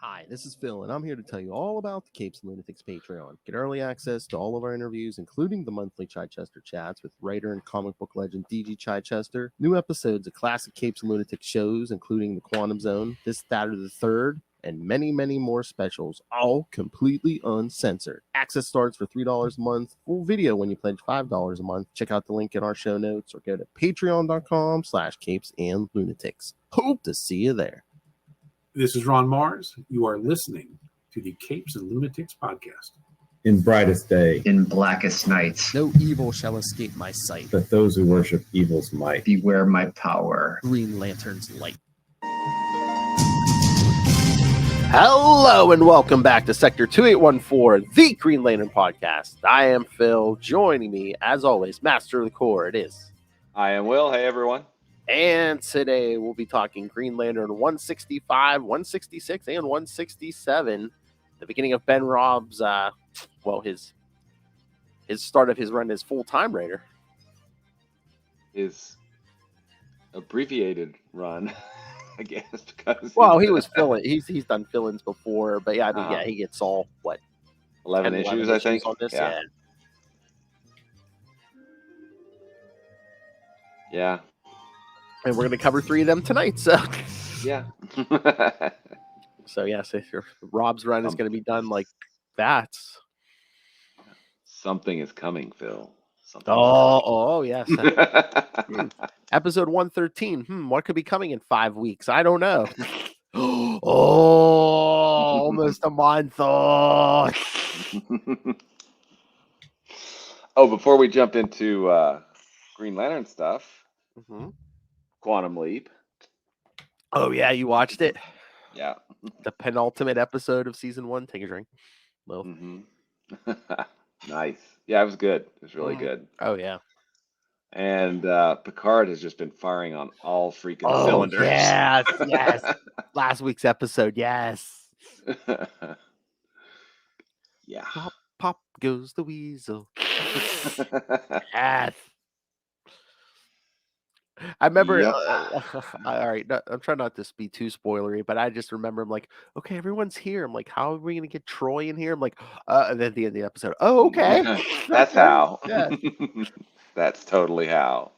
Hi, this is Phil, and I'm here to tell you all about the Capes and Lunatics Patreon. Get early access to all of our interviews, including the monthly Chichester chats with writer and comic book legend DG Chichester, new episodes of classic Capes and Lunatics shows, including The Quantum Zone, This, That, or the Third, and many, many more specials, all completely uncensored. Access starts for $3 a month, full video when you pledge $5 a month. Check out the link in our show notes or go to patreon.com/capesandlunatics. Hope to see you there. This is Ron Mars. You are listening to the Capes and Lunatics podcast. In brightest day, in blackest nights, No evil shall escape my sight. but those who worship evil's might. beware my power. Green Lantern's light. Hello and welcome back to Sector 2814, the Green Lantern podcast. I am Phil. Joining me, as always, Master of the Core, it is. I am Will. Hey, everyone. And today we'll be talking Green Lantern 165, 166, and 167. The beginning of Ben Raab's, his start of his run as full-time writer. His abbreviated run, I guess, because He was filling. He's done fill-ins before, but yeah, I mean, he gets all 11 issues, I think. On this, yeah. And we're going to cover 3 of them tonight. So Yeah. so Rob's run is going to be done like that. Something is coming, Phil. Something Yes. Episode 113. What could be coming in 5 weeks? I don't know. Almost a month. Before we jump into Green Lantern stuff, Quantum Leap. Oh, yeah, you watched it? Yeah. The penultimate episode of season 1. Take a drink. Well. Nice. Yeah, it was good. It was really good. Oh, yeah. And Picard has just been firing on all freaking cylinders. Yes. Last week's episode, yes. Yeah. Pop, pop goes the weasel. Yes. I remember, all right, I'm trying not to be too spoilery, but I just remember I'm like, okay, everyone's here. I'm like, how are we going to get Troy in here? I'm like, and then at the end of the episode, oh, okay. That's how. Yeah. That's totally how.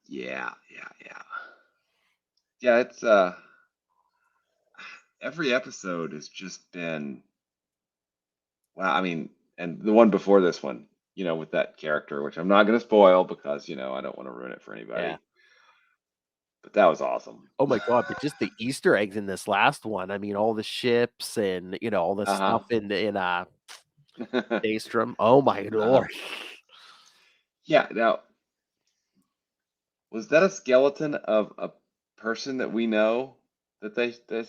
Yes. Yeah, it's every episode has just been wow. I mean, and the one before this one, with that character, which I'm not going to spoil because, I don't want to ruin it for anybody. Yeah. But that was awesome. Oh my God. But just the Easter eggs in this last one. I mean, all the ships and, all the stuff in Daystrom. Oh my Lord. Yeah. Now, was that a skeleton of a person that we know that did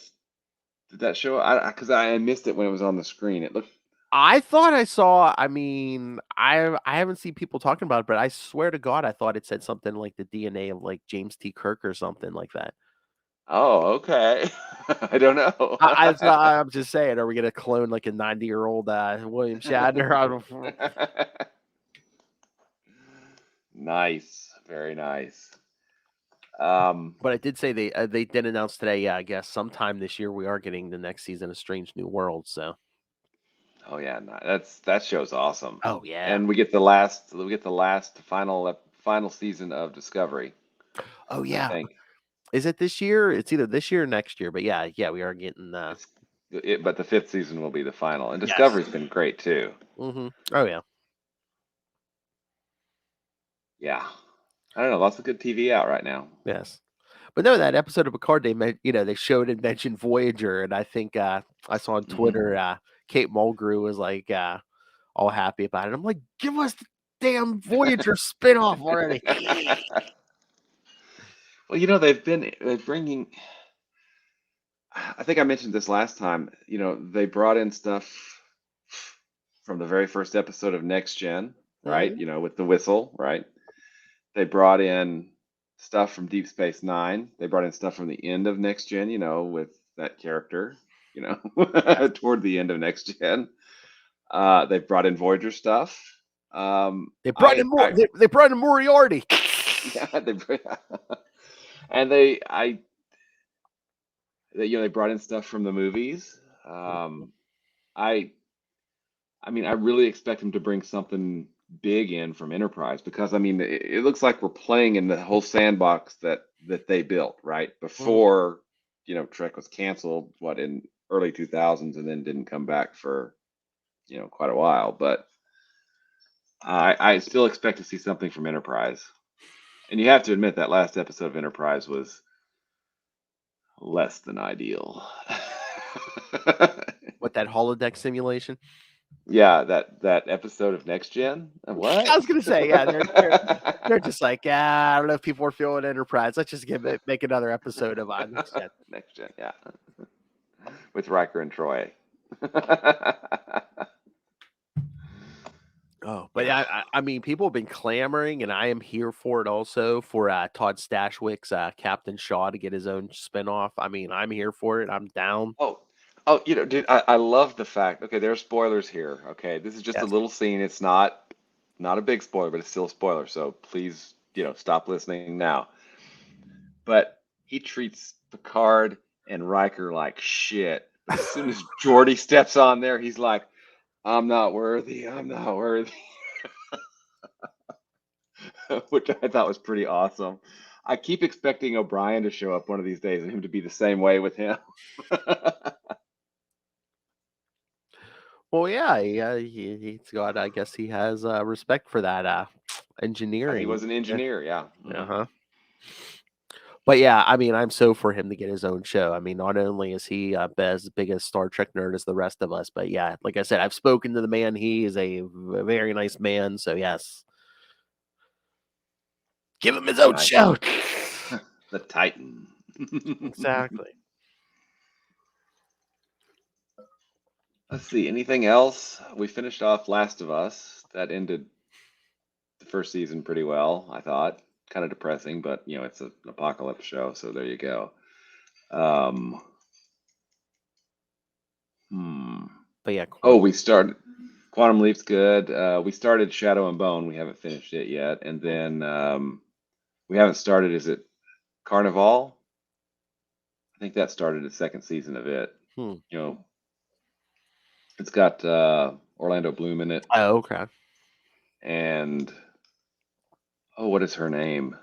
that show? Because I missed it when it was on the screen. It looked. I thought I saw, I mean, I haven't seen people talking about it, but I swear to God, I thought it said something like the DNA of like James T. Kirk or something like that. Oh, okay. I don't know. I'm just saying, are we going to clone like a 90-year-old William Shatner? Nice. Very nice. But I did say they did announce today, yeah, I guess sometime this year we are getting the next season of Strange New World, so. Oh yeah, no, that show's awesome. Oh yeah, and we get the final season of Discovery. Oh yeah, I think. Is it this year? It's either this year or next year, but yeah, we are getting. But the 5th season will be the final, and Discovery's been great too. Oh yeah. Yeah, I don't know, lots of good TV out right now. Yes. But no, that episode of Picard, they showed and mentioned Voyager, and I think I saw on Twitter, Kate Mulgrew was like all happy about it. I'm like, give us the damn Voyager spinoff already. Well, they've been bringing. I think I mentioned this last time. They brought in stuff from the very first episode of Next Gen, right? With the whistle, right? They brought in stuff from Deep Space Nine. They brought in stuff from the end of Next Gen, with that character, toward the end of Next Gen. They brought in Voyager stuff. They brought in more. They brought in Moriarty. Yeah, and they brought in stuff from the movies. I mean, I really expect him to bring something big in from Enterprise because I mean, it looks like we're playing in the whole sandbox that they built, right? Before, Trek was canceled, in early 2000s and then didn't come back for, quite a while. But I still expect to see something from Enterprise. And you have to admit that last episode of Enterprise was less than ideal. What, that holodeck simulation? Yeah, that episode of Next Gen. What? I was gonna say, yeah, they're just like, I don't know if people are feeling Enterprise. Let's just make another episode of Next Gen. Next Gen, yeah, with Riker and Troy. Oh, but yeah, I mean, people have been clamoring, and I am here for it also for Todd Stashwick's Captain Shaw to get his own spinoff. I mean, I'm here for it. I'm down. Oh, dude, I love the fact. Okay, there are spoilers here. Okay, this is just a Yes. little scene. It's not a big spoiler, but it's still a spoiler. So please, stop listening now. But he treats Picard and Riker like shit. But as soon as Geordi steps on there, he's like, I'm not worthy. I'm not worthy. Which I thought was pretty awesome. I keep expecting O'Brien to show up one of these days and him to be the same way with him. Well, yeah, he's got. I guess he has respect for that engineering. He was an engineer, yeah. Uh huh. But yeah, I mean, I'm so for him to get his own show. I mean, not only is he as big a Star Trek nerd as the rest of us, but yeah, like I said, I've spoken to the man. He is a very nice man. So yes, give him his own show. The Titan. Exactly. Let's see. Anything else? We finished off Last of Us. That ended the first season pretty well, I thought. Kind of depressing, but it's an apocalypse show, so there you go. But yeah. We started Quantum Leap's good. We started Shadow and Bone. We haven't finished it yet, and then we haven't started. Is it Carnival? I think that started the second season of it. It's got Orlando Bloom in it. Oh, okay. And what is her name?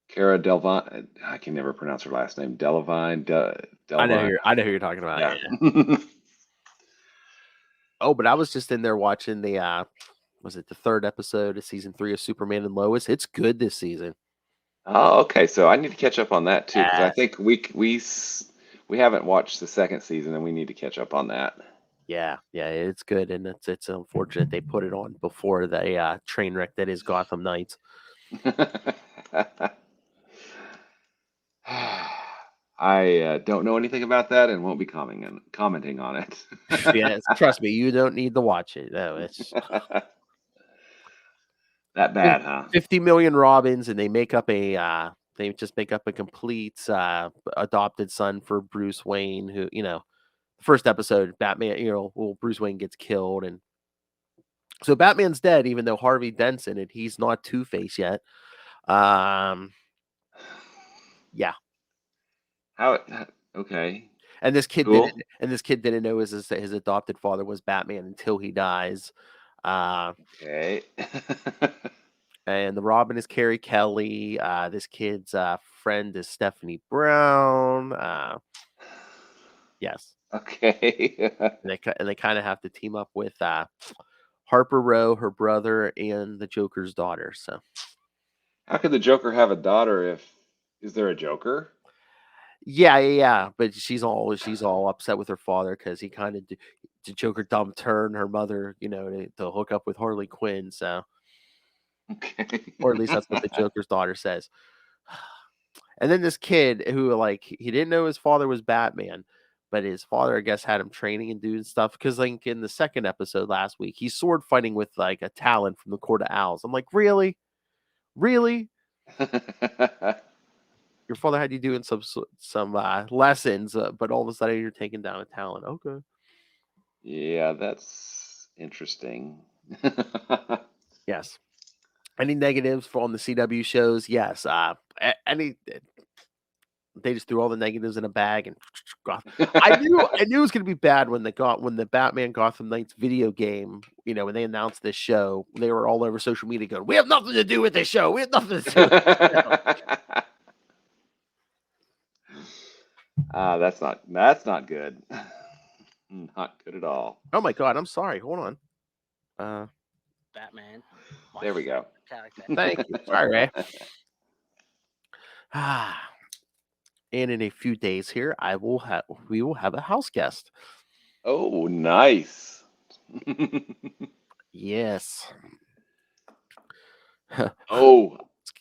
Cara Delevingne. I can never pronounce her last name. Delevingne. I know who you're talking about. Yeah. Oh, but I was just in there watching the was it the third episode of season 3 of Superman and Lois? It's good this season. Oh, okay. So I need to catch up on that too because I think we haven't watched the second season and we need to catch up on that. Yeah, it's good, and it's unfortunate they put it on before the train wreck that is Gotham Knights. I don't know anything about that and won't be commenting on it. Yes, trust me, you don't need to watch it. No, it's that bad, huh? 50 million Robins, and they just make up a complete adopted son for Bruce Wayne, who first episode, Batman, Bruce Wayne gets killed, and so Batman's dead, even though Harvey Dent's in it. He's not Two-Face yet. Yeah. Okay. And this kid Cool. didn't know his adopted father was Batman until he dies. Okay. And the Robin is Carrie Kelly. This kid's friend is Stephanie Brown. Yes. Okay. And they kind of have to team up with Harper Row, her brother, and the Joker's daughter. So how could the Joker have a daughter is there a Joker? Yeah. But she's all upset with her father because he kind of the Joker dumped her and her mother, to hook up with Harley Quinn. So, okay. or at least that's what the Joker's daughter says. And then this kid who he didn't know his father was Batman, but his father, I guess, had him training and doing stuff because in the second episode last week, he's sword fighting with a Talon from the Court of Owls. I'm like, really? Your father had you doing some lessons, but all of a sudden you're taking down a Talon. Okay. Yeah, that's interesting. Yes. Any negatives on the CW shows? Yes. they just threw all the negatives in a bag and I knew it was gonna be bad when the Batman Gotham Knights video game, when they announced this show, they were all over social media going, "We have nothing to do with this show. We have nothing to do with this show." That's not good. Not good at all. Oh my god, I'm sorry. Hold on. Batman. There we go. Character. Thank you. Sorry, Ray. And in a few days here, we will have a house guest. Oh, nice. Yes. Oh,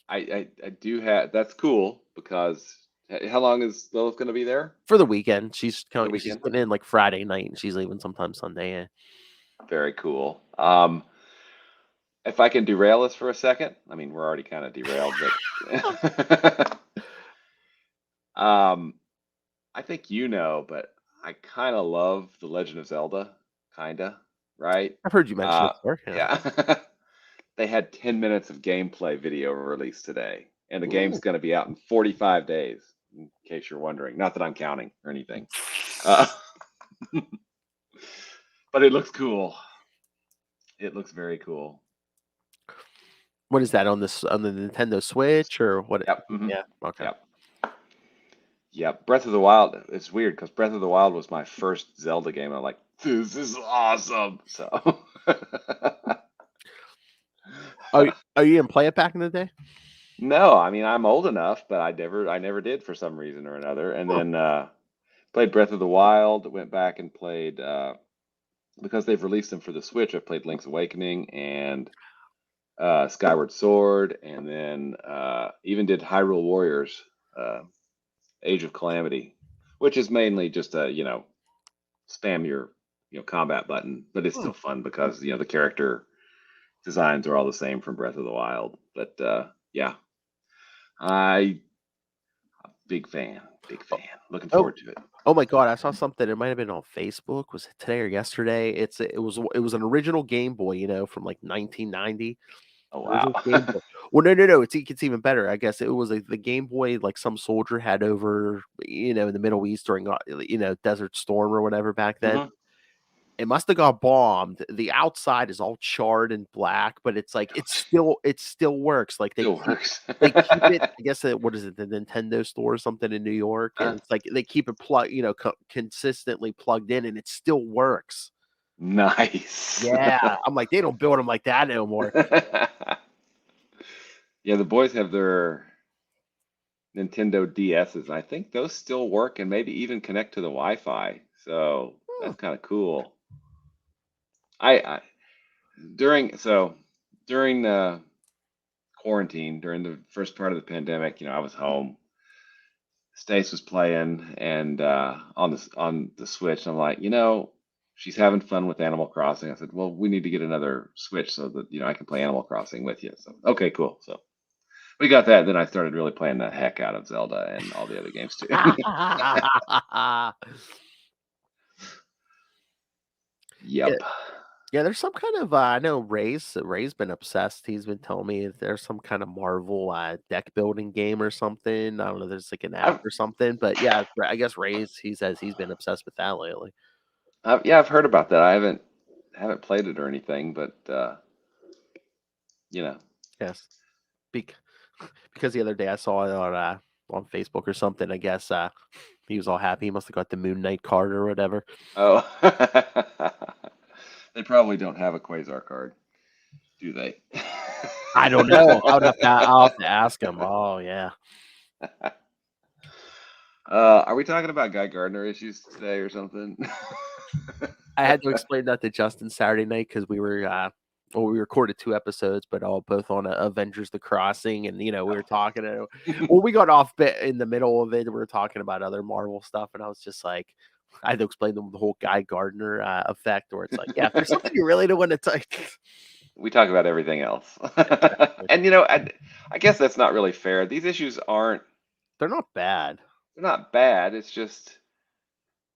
I do have. That's cool because how long is Lilith going to be there? For the weekend. She's the she's weekend? getting in like Friday night and she's leaving sometime Sunday. Yeah. Very cool. If I can derail this for a second, I mean we're already kind of derailed, but I think but I kind of love The Legend of Zelda, kinda, right? I've heard you mention it before. Yeah. Yeah. They had 10 minutes of gameplay video released today, and the game's Ooh. going to be out in 45 days, in case you're wondering. Not that I'm counting or anything. But it looks cool. It looks very cool. What is that on the Nintendo Switch or what? Yep. Mhm. Yeah. Okay. Yep. Yep. Breath of the Wild. It's weird because Breath of the Wild was my first Zelda game. I'm like, this is awesome. So. Oh, you didn't play it back in the day? No, I mean I'm old enough, but I never did for some reason or another. And then played Breath of the Wild. Went back and played because they've released them for the Switch. I played Link's Awakening and Skyward Sword, and then even did Hyrule Warriors, Age of Calamity, which is mainly just a spam your combat button, but it's still fun because the character designs are all the same from Breath of the Wild. But yeah, big fan, looking forward to it. Oh my god, I saw something. It might have been on Facebook. Was it today or yesterday? It was an original Game Boy, from like 1990. Oh wow. Game Boy. Well, no. It gets even better. I guess it was the Game Boy like some soldier had over, in the Middle East during Desert Storm or whatever back then. Mhm. It must have got bombed. The outside is all charred and black, but it's like it still works. Like Still works. they keep it. I guess what is it? The Nintendo store or something in New York, and it's like they keep it consistently plugged in, and it still works. Nice. Yeah, I'm like they don't build them like that no more. Yeah, the boys have their Nintendo DSs. I think those still work and maybe even connect to the Wi-Fi. So that's kind of cool. During the quarantine, during the first part of the pandemic, I was home. Stace was playing and on the Switch. And I'm like, she's having fun with Animal Crossing. I said, well, we need to get another Switch so that I can play Animal Crossing with you. So okay, cool. So we got that. Then I started really playing the heck out of Zelda and all the other games too. Yep. Yeah, there's some kind of I know Ray's been obsessed. He's been telling me if there's some kind of Marvel deck building game or something. I don't know. There's like an app or something, but yeah, I guess he says he's been obsessed with that lately. I've heard about that. I haven't played it or anything, but Yes, because the other day I saw it on Facebook or something. I guess he was all happy. He must have got the Moon Knight card or whatever. Oh, they probably don't have a Quasar card, do they? I don't know. I'll have to ask him. Oh yeah. Are we talking about Guy Gardner issues today or something? I had to explain that to Justin Saturday night because we were we recorded 2 episodes, but both on Avengers: The Crossing, and we were talking. Well, we got off bit in the middle of it. We were talking about other Marvel stuff, and I was just like, I had to explain them the whole Guy Gardner effect, where it's like, yeah, if there's something you really don't want to take. We talk about everything else, and I guess that's not really fair. These issues aren't. They're not bad. They're not bad. It's just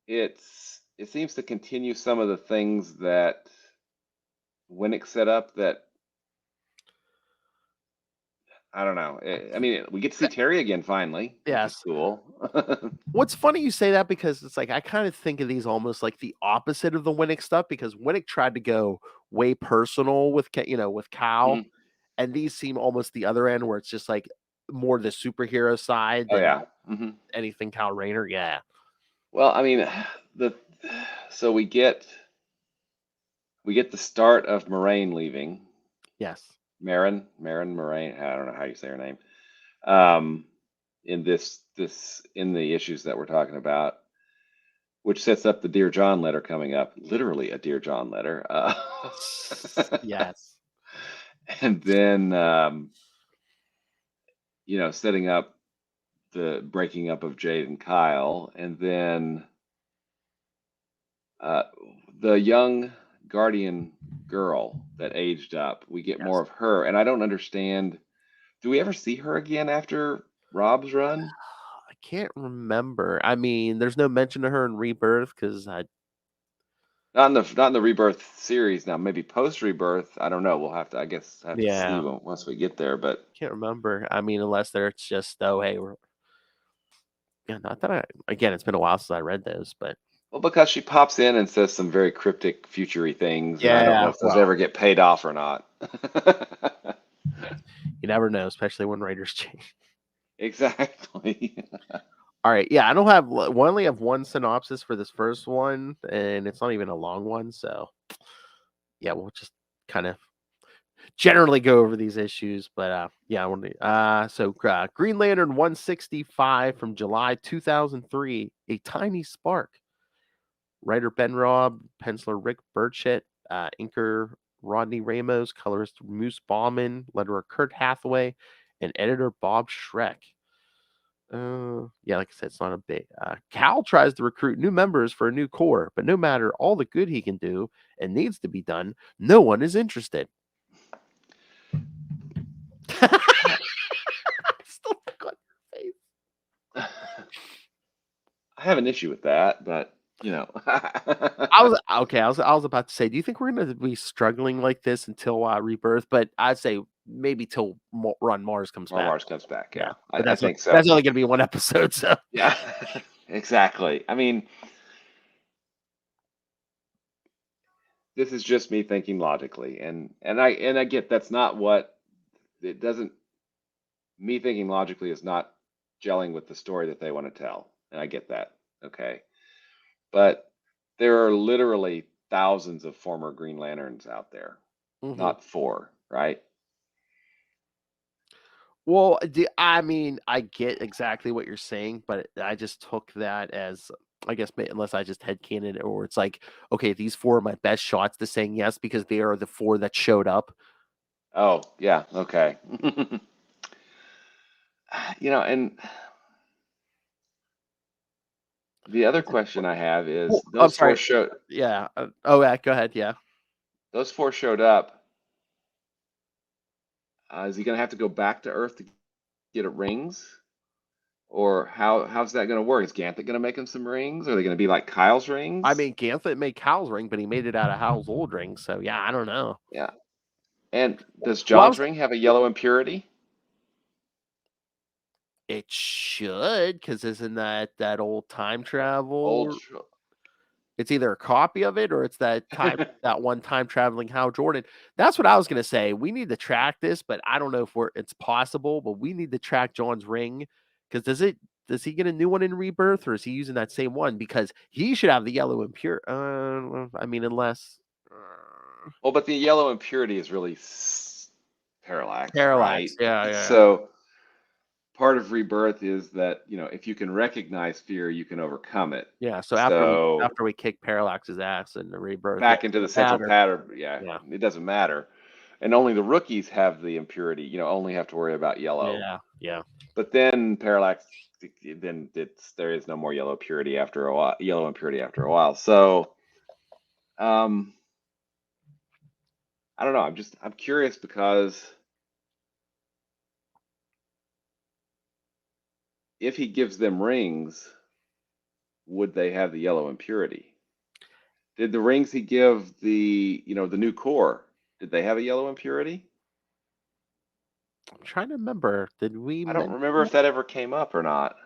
it seems to continue some of the things that Winnick set up that I don't know. I mean, we get to see Terry again finally. Yes. Which is cool. What's funny you say that, because it's like I kind of think of these almost like the opposite of the Winnick stuff, because Winnick tried to go way personal with with Cal, Mhm. and these seem almost the other end where it's just like more the superhero side Oh than yeah. Hmm. anything Cal Rayner. Yeah. Well, I mean, the so we get the start of Merayn leaving. Yes. Merayn. I don't know how you say her name. Um, in in the issues that we're talking about, which sets up the Dear John letter coming up. Literally a Dear John letter. Yes. And then setting up the breaking up of Jade and Kyle, and then uh, the young Guardian girl that aged up. We get more Yes. of her, and I don't understand. Do we ever see her again after Rob's run? I can't remember. I mean, there's no mention of her in Rebirth because I Not in the Rebirth series. Now, maybe post Rebirth. I don't know. We'll have to. I guess have to see yeah once we get there. But can't remember. I mean, unless it's just hey, yeah, not that again, it's been a while since I read those, but well, because she pops in and says some very cryptic, futury things, and I don't know yeah, if those well, ever get paid off or not. you never know, especially when writers change. Exactly. All right, yeah, I don't have we only have one synopsis for this first one, and it's not even a long one, so yeah, we'll just kind of generally go over these issues, but yeah, I want to Green Lantern 165 from July 2003, A Tiny Spark. Writer Ben Raab, penciler Rick Burchett, inker Rodney Ramos, colorist Moose Bauman, letterer Kurt Hathaway, and editor Bob Schreck. Yeah, like I said, it's not a big. Cal tries to recruit new members for a new corps, but no matter all the good he can do and needs to be done, no one is interested. Still look on your face. I have an issue with that, but I was okay. I was about to say, do you think we're going to be struggling like this until Rebirth? But I'd say maybe till Ron Mars comes More back. Mars comes back. Yeah, Yeah, but I think so. that's only going to be one episode. So Yeah, exactly. I mean, this is just me thinking logically, and I get that's not what it doesn't. Me thinking logically is not gelling with the story that they want to tell, and I get that. Okay, but there are literally thousands of former Green Lanterns out there, Mhm. not four, right? Well, I mean, I get exactly what you're saying, but I just took that as, I guess, unless I just headcanon it, or it's like, okay, these four are my best shots to saying yes because they are the four that showed up. Oh, yeah, okay. And the other question I have is Well, I'm sorry. Yeah. Oh, yeah. Go ahead. Yeah. those four showed up. Is he going to have to go back to Earth to get rings? Or how's that going to work? Is Ganthet going to make him some rings? Are they going to be like Kyle's I rings? mean, Ganthet made Cal's ring, but he made it out of Hal's old ring. So yeah, I don't know. Yeah. And does Well, John's ring have a yellow impurity? it should, because isn't that old time Old. travel? It's either a copy of it or it's that one time traveling Hal Jordan. That's what I was gonna say. We need to track this, but I don't know if it's possible. But we need to track John's ring, because does he get a new one in Rebirth, or is he using that same one? Because he should have the yellow impure. I mean, unless Well, but the yellow impurity is really parallax, right? Parallax. Yeah, yeah. So part of rebirth is that, if you can recognize fear, you can overcome it. Yeah, so So after we kick Parallax's ass in the Rebirth, back into the central pattern. pattern, yeah, Yeah, it doesn't matter. And only the rookies have the impurity, only have to worry about yellow. yeah, yeah. But then parallax, then there is no more yellow impurity after a while. Yellow impurity after a while. So, um, I don't know. I'm curious because if he gives them rings, would they have the yellow impurity? Did the rings he give the new core? Did they have a yellow impurity? I'm trying to remember. Did we I don't mention remember if that ever came up or not.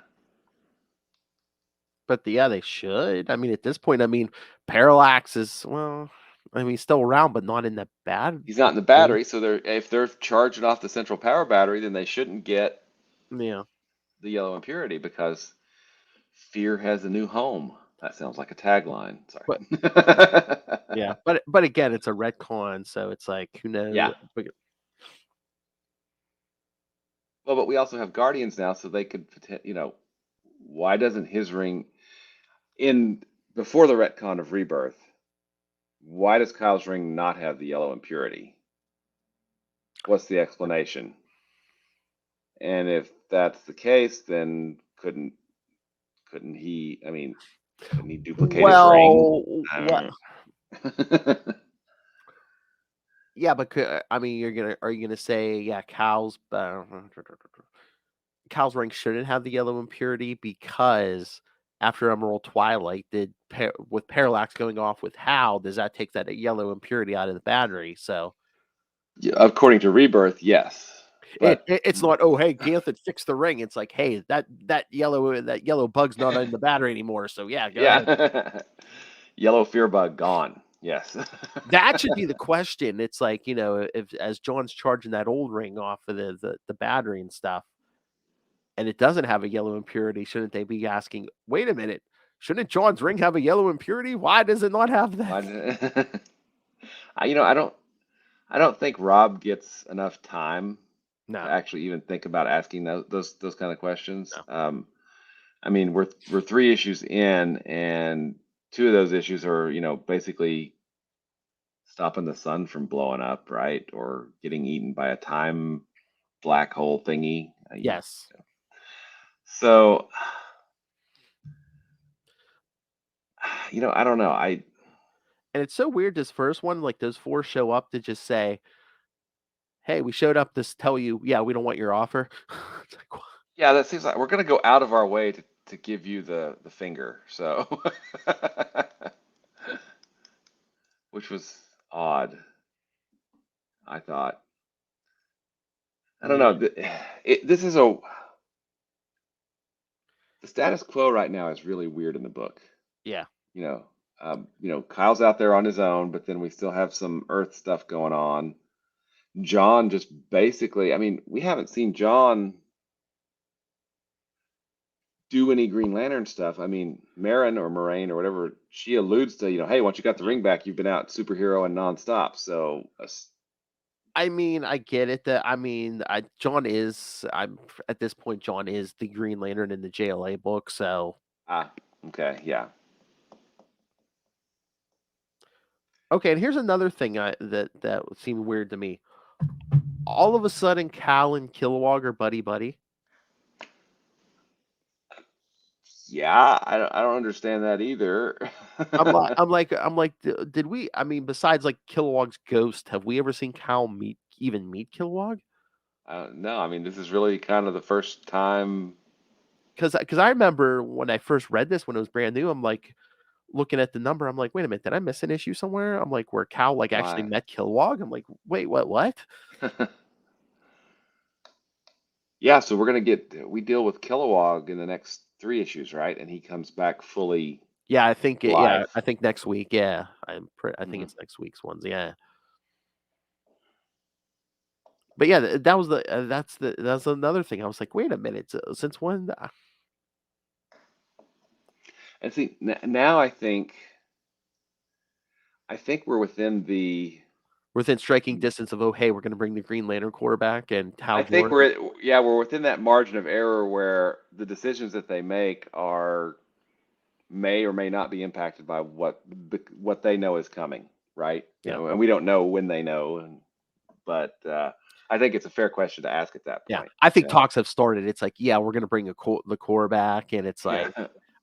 But yeah, they should. I mean, at this point, I mean, Parallax is still around, but not in the bad. He's not in the battery, so if they're charging off the central power battery, then they shouldn't get Yeah. the yellow impurity because fear has a new home. That sounds like a tagline. Sorry. Yeah, but again, it's a retcon, so it's like, who knows? Yeah. Well, but we also have Guardians now, so they could, why doesn't his ring before the retcon of Rebirth? Why does Kyle's ring not have the yellow impurity? What's the explanation? And if that's the case, then couldn't he? I mean, couldn't he duplicate his ring? I don't know. Yeah, but I mean, are you gonna say, yeah, Cal's ring shouldn't have the yellow impurity because after Emerald Twilight, with Parallax going off with Hal, does that take that yellow impurity out of the battery? So Yeah, according to Rebirth, yes. But it's not, oh, hey, Ganthet fixed the ring. It's like, hey, that yellow bug's not in the battery anymore. So yeah, go ahead. Yellow fear bug gone. Yes. That should be the question. It's like, if as John's charging that old ring off of the battery and stuff, and it doesn't have a yellow impurity, shouldn't they be asking, wait a minute, shouldn't John's ring have a yellow impurity? Why does it not have that? I don't think Rob gets enough time No. to actually even think about asking those kind of questions. No. I mean, we're 3 issues in, and 2 of those issues are, basically stopping the sun from blowing up, right? Or getting eaten by a time black hole thingy. Yes. So, I don't know. And it's so weird, this first one, like those 4 show up to just say, hey, we showed up to tell you, yeah, we don't want your offer. It's like, yeah, that seems like we're gonna go out of our way to give you the finger. So, which was odd, I thought. I don't know. This is the status quo right now is really weird in the book. yeah. Kyle's out there on his own, but then we still have some Earth stuff going on. John just basically, I mean, we haven't seen John do any Green Lantern stuff. I mean, Merayn or whatever, she alludes to, hey, once you got the ring back, you've been out superhero and nonstop. So, I mean, I get it. John is, at this point, John is the Green Lantern in the JLA book. So, okay, yeah. Okay, and here's another thing that seemed weird to me. All of a sudden, Cal and KIlowog are buddy. Yeah, I don't understand that either. I'm like, did we? I mean, besides like KIlowog's ghost, have we ever seen Cal meet KIlowog? No, I mean, this is really kind of the first time. Because I remember when I first read this when it was brand new, I'm like looking at the number. I'm like, wait a minute, did I miss an issue somewhere? I'm like, where Cal actually met KIlowog? I'm like, wait, what? Yeah, so we deal with KIlowog in the next 3 issues, right? And he comes back fully. Yeah, I think live. I think next week. Yeah, I think it's Mhm. next week's ones. Yeah. But yeah, that was that's another thing. I was like, wait a minute, since when? And see, now I think we're within striking distance of, oh, hey, we're going to bring the Green Lantern Corps back, and Hal I think Jordan. we're within that margin of error where the decisions that they make may or may not be impacted by what they know is coming, right? Yeah. And we don't know when they know, but I think it's a fair question to ask at that point. Yeah, I think talks have started. It's like, yeah, we're going to bring the Corps back, and it's like,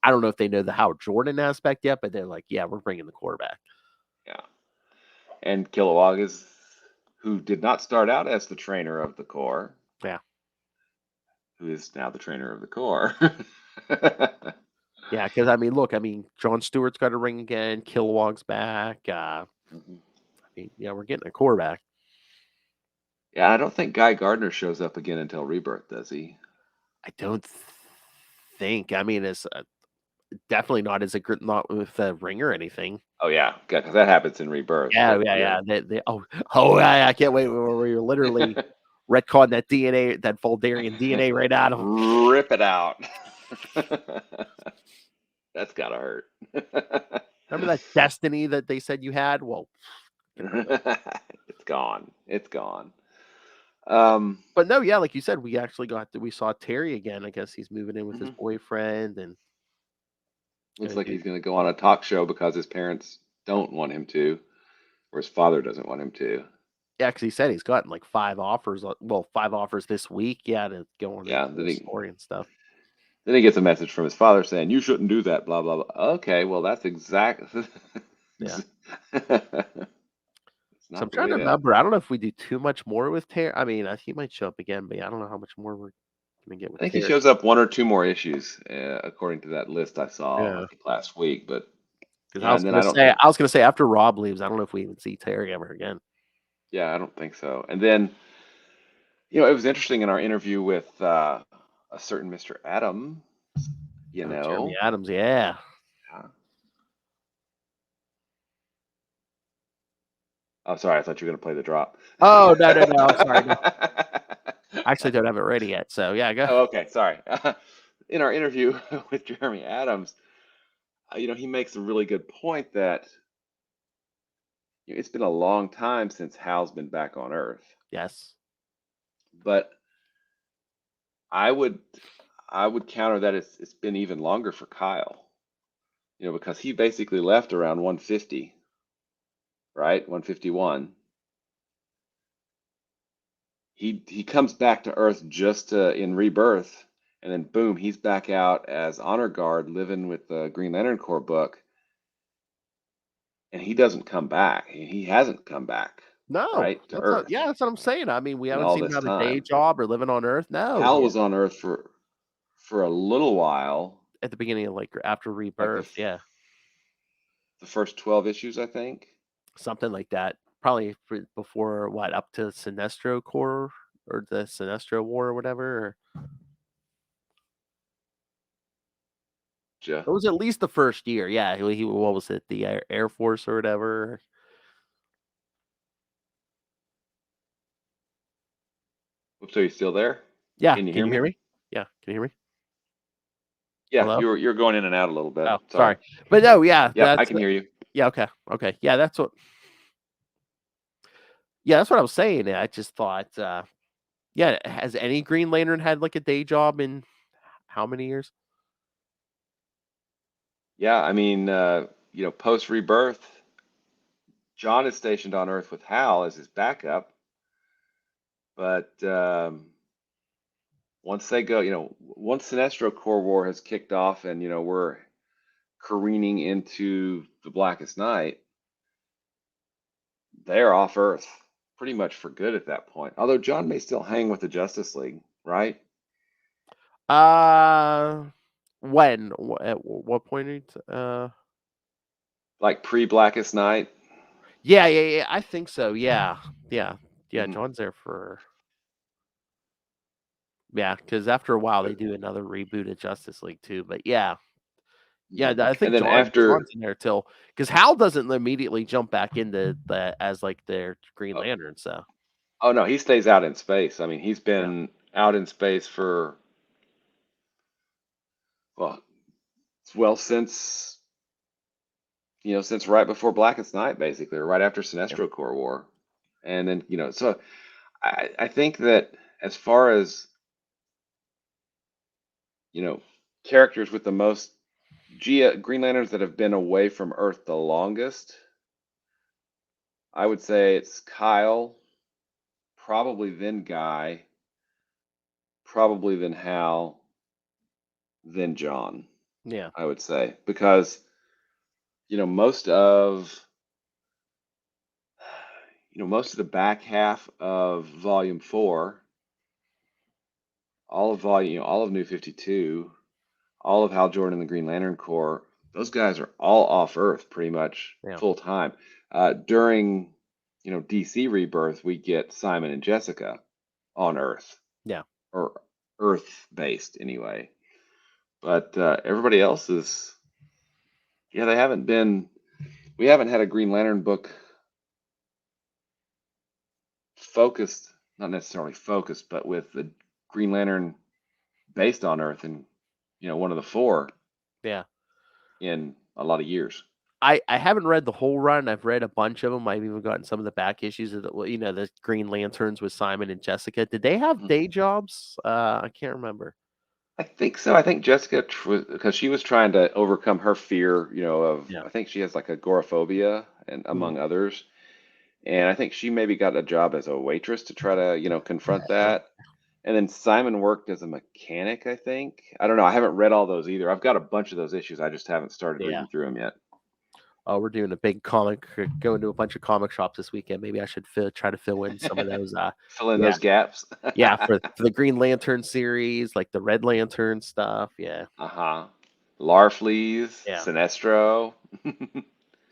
I don't know if they know the Hal Jordan aspect yet, but they're like, yeah, we're bringing the Corps back. Yeah, and KIlowog who did not start out as the trainer of the Corps. Yeah, who is now the trainer of the Corps. Yeah, because I mean, look, John Stewart's got a ring again. KIlowog's back. I mean, yeah, we're getting a Corps back. Yeah, I don't think Guy Gardner shows up again until Rebirth, does he? I don't think. I mean, definitely not as not with a ring or anything. Oh yeah, because that happens in Rebirth. Yeah, but, yeah. Yeah. I can't wait. Where you're literally retcon that DNA, that Voldarian DNA right out of him. Rip it out. That's gotta hurt. Remember that destiny that they said you had? Well, It's gone. It's gone. but no, yeah, like you said, we saw Terry again. I guess he's moving in with his Mhm. boyfriend, and Looks gonna like do- he's going to go on a talk show because his parents don't want him to, or his father doesn't want him to. yeah, because he said he's gotten like 5 offers. Well, 5 offers this week. Yeah, to go on Yeah, into the story and stuff. then he gets a message from his father saying, "You shouldn't do that." Blah blah blah. Okay, well that's exactly. Yeah. It's So I'm not the trying way to to. remember. I don't know if we do too much more with Terry. I mean, he might show up again, but yeah, I don't know how much more we're gonna get I with think he Terry. shows up 1 or 2 more issues, according to that list I saw, I Yeah, think last week. But because yeah, and then I don't think, I was gonna say after Rob leaves, I don't know if we even see Terry ever again. yeah, I don't think so. And then, it was interesting in our interview with a certain Mr. Adam. Jeremy Adams, yeah. Yeah. Oh, sorry, I thought you were gonna play the drop. Oh no, I'm sorry. No. I actually don't have it ready yet. So yeah, go. Oh, okay, sorry. In our interview with Jeremy Adams, he makes a really good point that it's been a long time since Hal's been back on Earth, Yes. but I would I would counter that it's been even longer for Kyle, because he basically left around 150, right? 151. He comes back to Earth just in Rebirth, and then boom, he's back out as honor guard, living with the Green Lantern Corps book, and he doesn't come back. He hasn't come back, No, right, to Earth that's what I'm saying. I mean, we in haven't all seen him this have a day time. job or living on Earth. No, Hal was on Earth for a little while, at the beginning of like after like Rebirth, yeah, the first 12 issues, I think. something like that. Probably before what up to Sinestro Corps or the Sinestro War or whatever. Ja- It was at least the first year. Yeah, he what was it? The Air Force or whatever. Oops, are you still there? Yeah, Can you can hear you hear me? me? Yeah, can you hear me? Yeah, Hello? you're going in and out a little bit. Oh, Sorry. sorry. But no, yeah, Yep, I can hear you. yeah, okay. Okay. Yeah, that's what I was saying. I just thought yeah, has any Green Lantern had like a day job in how many years? Yeah, I mean, post Rebirth, John is stationed on Earth with Hal as his backup, but once they go, once Sinestro Corps War has kicked off, and we're careening into the Blackest Night, they're off Earth pretty much for good at that point. Although John may still hang with the Justice League, right? Uh when? At what point? Like pre-Blackest Night. Yeah. I think so. Yeah. Yeah. Mhm. John's there for because after a while they But, do another reboot of Justice League too. But yeah, mhm. I And think then after, John's in there till because Hal doesn't immediately jump back into the as like their Green oh, Lantern. So oh no, he stays out in space. I mean, he's yeah, been out in space for, well, since since right before Blackest Night, basically, or right after yeah. Sinestro Corps War. And then, so I think that as far as, characters with the most Green Lanterns that have been away from Earth the longest, I would say it's Kyle, probably then Guy, probably then Hal, then John, Yeah. I would say. Because, most of most of the back half of Volume 4, all of New 52, all of Hal Jordan and the Green Lantern Corps, those guys are all off Earth pretty much Yeah. full time. During, DC Rebirth, we get Simon and Jessica on Earth, Yeah. or Earth based anyway. But everybody else is Yeah, they haven't been. We haven't had a Green Lantern book focused, not necessarily focused, but with the Green Lantern based on Earth, and one of the four Yeah. in a lot of years. I haven't read the whole run. I've read a bunch of them. I've even gotten some of the back issues of the Green Lanterns with Simon and Jessica. Did they have day jobs? I can't remember. I think so. I think Jessica, because she was trying to overcome her fear, Yeah. I think she has like agoraphobia and among others. And I think she maybe got a job as a waitress to try to, confront that. And then Simon worked as a mechanic, I think. I don't know. I haven't read all those either. I've got a bunch of those issues. I just haven't started Yeah. reading through them yet. Oh, we're doing a big going to a bunch of comic shops this weekend. Maybe I should try to fill in some of those. Fill in Yeah. those gaps. Yeah, for the Green Lantern series, like the Red Lantern stuff. Yeah. Uh-huh. Larfleeze, Yeah. Sinestro.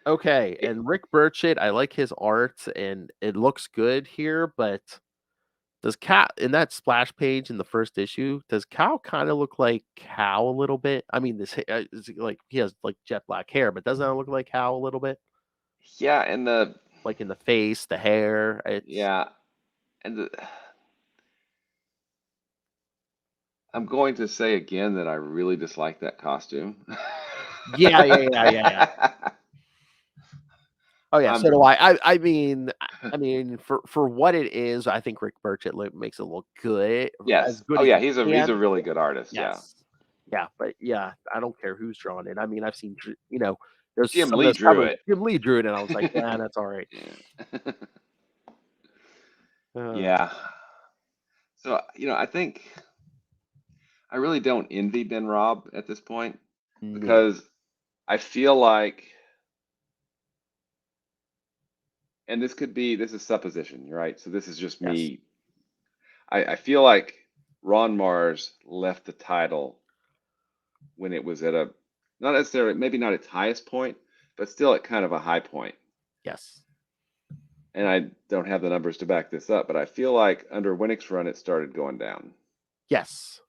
Okay, and Rick Burchett, I like his art, and it looks good here, but does Cal in that splash page in the first issue, does Cal kind of look like Cal a little bit? I mean, is like he has like jet black hair, but doesn't that look like Cal a little bit? Yeah, and Like in the face, the hair. and I'm going to say again that I really dislike that costume. Yeah. Oh yeah, so I'm do I. I mean, for what it is, I think Rick Burchett makes it look good, as Yes. good Oh as yeah, you he's a can. really good artist. Yeah. Yes. Yeah, but yeah, I don't care who's drawing it. I mean, I've seen, there's Jim some of Lee those drew covers. it. Jim Lee drew it, and I was like, yeah, that's all right. Yeah. Uh, Yeah. So, I think I really don't envy Ben Raab at this point no. because I feel like, and this is supposition, right? So this is just Yes. me. I feel like Ron Mars left the title when it was at not necessarily, maybe not its highest point, but still at kind of a high point. Yes. And I don't have the numbers to back this up, but I feel like under Winnick's run, it started going down. Yes.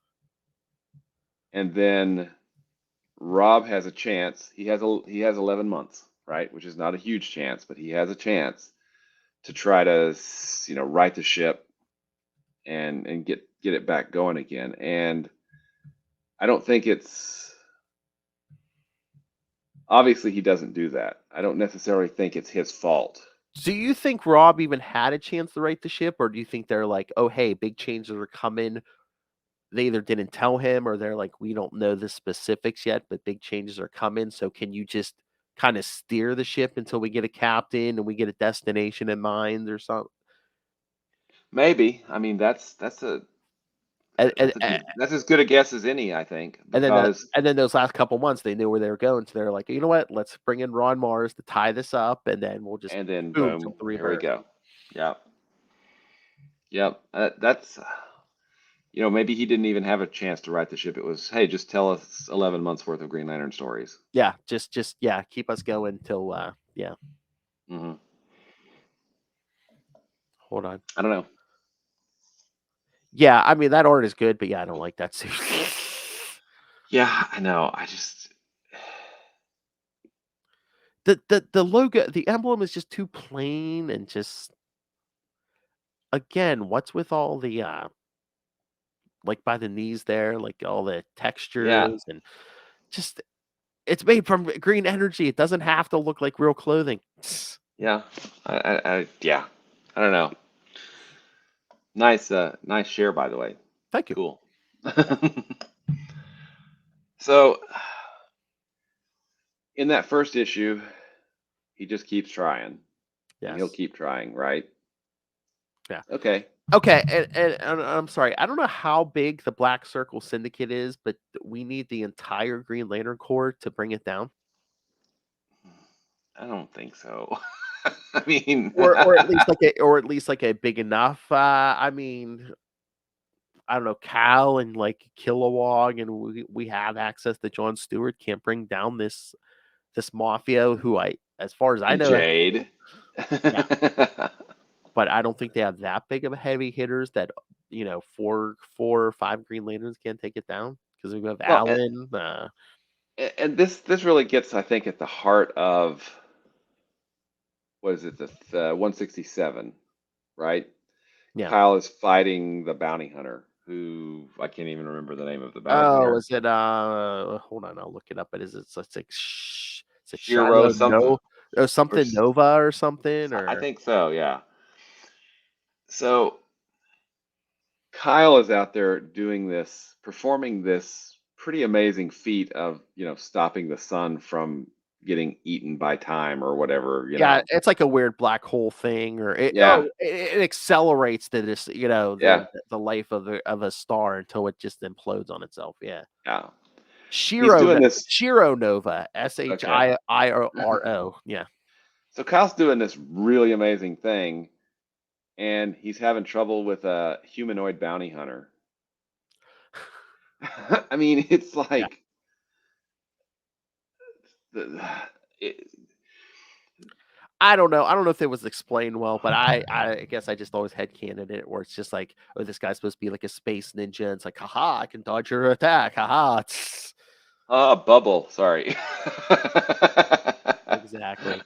And then Rob has a chance. He has 11 months, right? Which is not a huge chance, but he has a chance to try to, right the ship and get it back going again. And I don't think it's obviously he doesn't do that. I don't necessarily think it's his fault. Do you think Rob even had a chance to right the ship, or do you think they're like, oh, hey, big changes are coming? They either didn't tell him, or they're like, we don't know the specifics yet, but big changes are coming. So can you just kind of steer the ship until we get a captain and we get a destination in mind or something? Maybe. I mean, And, and, that's as good a guess as any, I think, because and then those last couple months, they knew where they were going. So they're like, you know what? Let's bring in Ron Mars to tie this up, and then we'll just and then boom, boom, till the here we rebirth. go. Yep. Yep. That's maybe he didn't even have a chance to write the ship. It was, hey, just tell us 11 months worth of Green Lantern stories. Yeah, just keep us going till yeah. Hmm. Hold on. I don't know. Yeah, I mean that art is good, but yeah, I don't like that suit. Yeah, I know. The logo, the emblem is just too plain and just again, what's with all the like by the knees there, like all the Yeah, textures and just it's made from green energy. It doesn't have to look like real clothing. yeah. Yeah. I don't know. Nice share, by the way. Thank you. Cool. So, in that first issue, he just keeps trying, and he'll Yes. keep trying, right? Yeah. Okay. Okay, and I'm sorry. I don't know how big the Black Circle Syndicate is, but we need the entire Green Lantern Corps to bring it down, I don't think so. I mean, or at least like a big enough. I mean, I don't know, Cal and like KIlowog, and we have access to John Stewart. Can't bring down this mafia who as far as I and know, Jade. yeah, but I don't think they have that big of a heavy hitters that four or five Green Lanterns can't take it down because we have Well, Allen. And this really gets, I think, at the heart of what is it, the 167, right? Yeah. Kyle is fighting the bounty hunter, who I can't even remember the name of the bounty Oh, hunter. is it hold on, I'll look it up. But is it it's like is it Shiro Shiloh something, oh or something Nova or something I or think so, yeah. So Kyle is out there doing this, performing this pretty amazing feat of, stopping the sun from getting eaten by time or whatever, yeah, it's like a weird black hole thing, or Yeah, it accelerates yeah, the life of a star until it just implodes on itself. Yeah, yeah. He's doing this. Shiro Nova, Okay. Shiro. Yeah, So Kyle's doing this really amazing thing, and he's having trouble with a humanoid bounty hunter. I mean, it's yeah. like the, it, I don't know. I don't know if it was explained well, but I guess I just always headcanon it, where it's just like, oh, this guy's supposed to be like a space ninja. And it's like, haha, I can dodge your attack. Haha. bubble. Sorry. Exactly.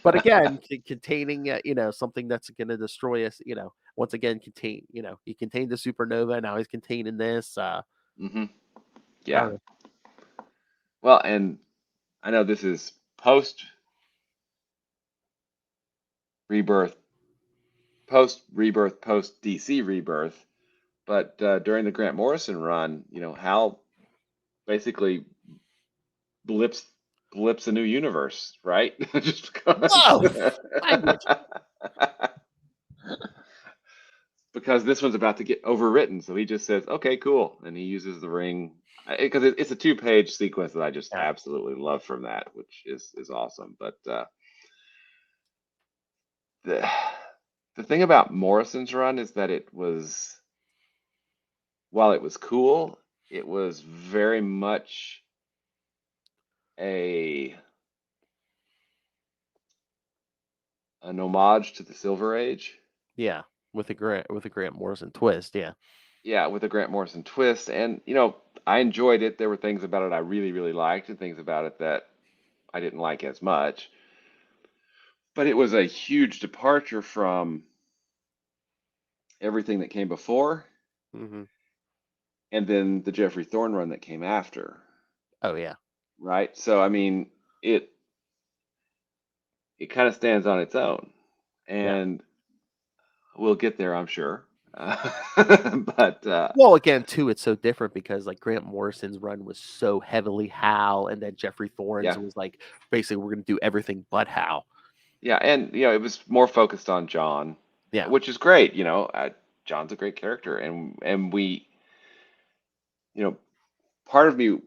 But again, containing something that's going to destroy us. Once again, he contained the supernova. Now he's containing this. Hmm. I Yeah. don't know. Well, and I know this is post rebirth, post DC rebirth, but during the Grant Morrison run, Hal basically blips blips a new universe, right? Just Whoa, because language. because this one's about to get overwritten, so he just says, "Okay, cool," and he uses the ring because it's a two-page sequence that I just Yeah, absolutely love from that, which is awesome. But the the thing about Morrison's run is that while it was cool, it was very much a an homage to the Silver Age. yeah. With a Grant Morrison twist. Yeah, Yeah, with a Grant Morrison twist, and I enjoyed it. There were things about it I really, really liked, and things about it that I didn't like as much. But it was a huge departure from everything that came before, hmm. and then the Jeffrey Thorne run that came after, Oh yeah, right? So I mean, it it kind of stands on its own, yeah. and we'll get there, I'm sure. But Well, again, too, it's so different because like Grant Morrison's run was so heavily Hal, and then Jeffrey Thorne's yeah, was like basically we're going to do everything but Hal. yeah, and it was more focused on John, Yeah, which is great. John's a great character, and we, you know, part of me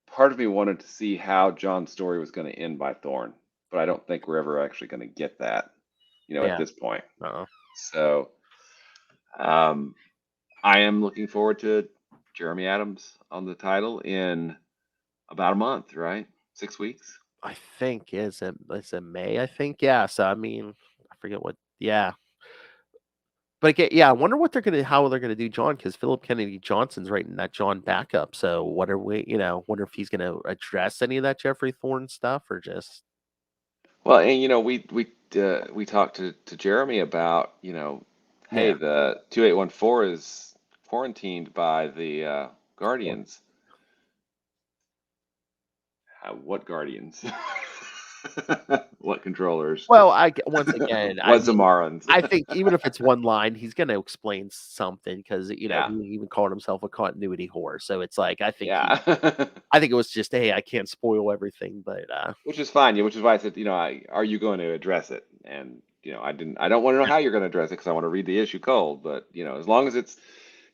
part of me wanted to see how John's story was going to end by Thorne, but I don't think we're ever actually going to get that, at yeah. this point. Uh-uh. So, um, I am looking forward to Jeremy Adams on the title in about a month, right? 6 weeks. I think it's in May. I think yeah. So I mean, I forget what. Yeah, but again, yeah. I wonder how they're gonna do John because Philip Kennedy Johnson's writing that John backup. So what are we? Wonder if he's gonna address any of that Jeffrey Thorne stuff or just Well, and we talked to Jeremy about, hey, yeah. the 2814 is quarantined by the Yeah. Guardians. What Guardians? What controllers? Well, once again, I What mean, Zamarans? I think even if it's one line, he's gonna explain something because Yeah, he even called himself a continuity whore. So it's like yeah. I think it was just hey, I can't spoil everything, but Which is fine. Yeah, which is why I said, are you going to address it? And I don't want to know how you're going to address it because I want to read the issue cold. But as long as it's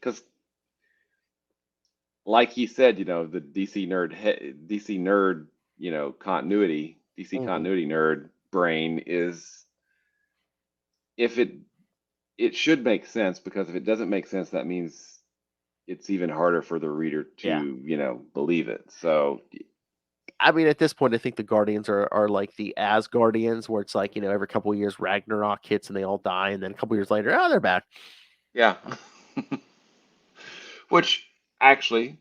because, like he said, the DC nerd, continuity, DC mhm, continuity nerd brain is if it should make sense because if it doesn't make sense, that means it's even harder for the reader yeah. to believe it. So I mean, at this point, I think the Guardians are like the Asgardians, where it's like every couple of years Ragnarok hits and they all die, and then a couple of years later, oh, they're back. yeah, which actually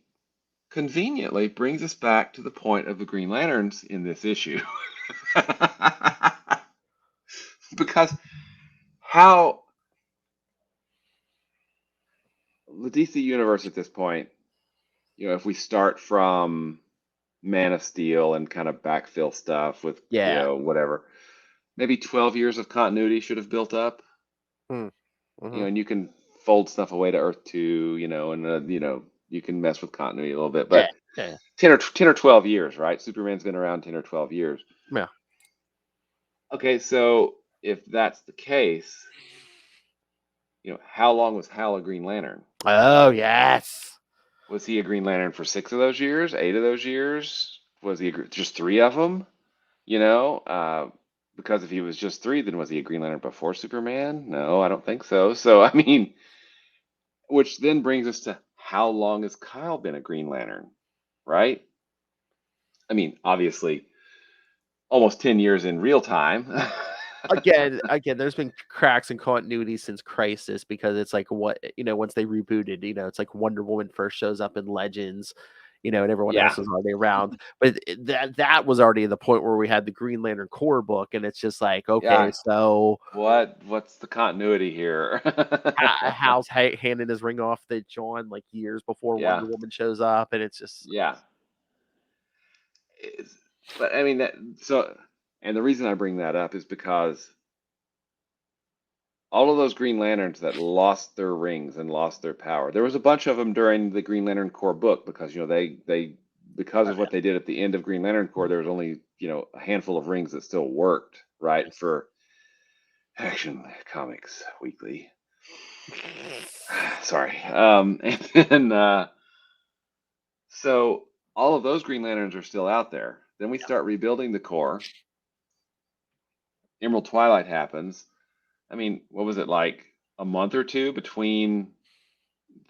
conveniently brings us back to the point of the Green Lanterns in this issue. Because how the DC universe at this point, if we start from Man of Steel and kind of backfill stuff with, Yeah. whatever, maybe 12 years of continuity should have built up. Hmm. And you can fold stuff away to Earth 2, and you can mess with continuity a little bit, but Yeah. 10 or 12 years, right? Superman's been around 10 or 12 years. Yeah. Okay, so if that's the case, how long was Hal a Green Lantern? Oh, yes. Was he a Green Lantern for 6 of those years, 8 of those years? Was he just 3 of them? Because if he was just 3, then was he a Green Lantern before Superman? No, I don't think so. So, I mean, which then brings us to how long has Kyle been a Green Lantern, right? I mean, obviously, almost 10 years in real time. Again, there's been cracks in continuity since Crisis because it's like once they rebooted, it's like Wonder Woman first shows up in Legends, and everyone else is already around. But that was already the point where we had the Green Lantern core book, and it's just like, okay, Yeah. so What's the continuity here? Hal's handing his ring off to John like years before Yeah. Wonder Woman shows up, and it's just Yeah. But I mean and the reason I bring that up is because all of those Green Lanterns that lost their rings and lost their power, there was a bunch of them during the Green Lantern Corps book because they because of what they did at the end of Green Lantern Corps, there was only a handful of rings that still worked, right? For Action Comics Weekly. Sorry. And then so all of those Green Lanterns are still out there. Then we start rebuilding the Corps. Emerald Twilight happens. I mean, what was it, like a month or two between,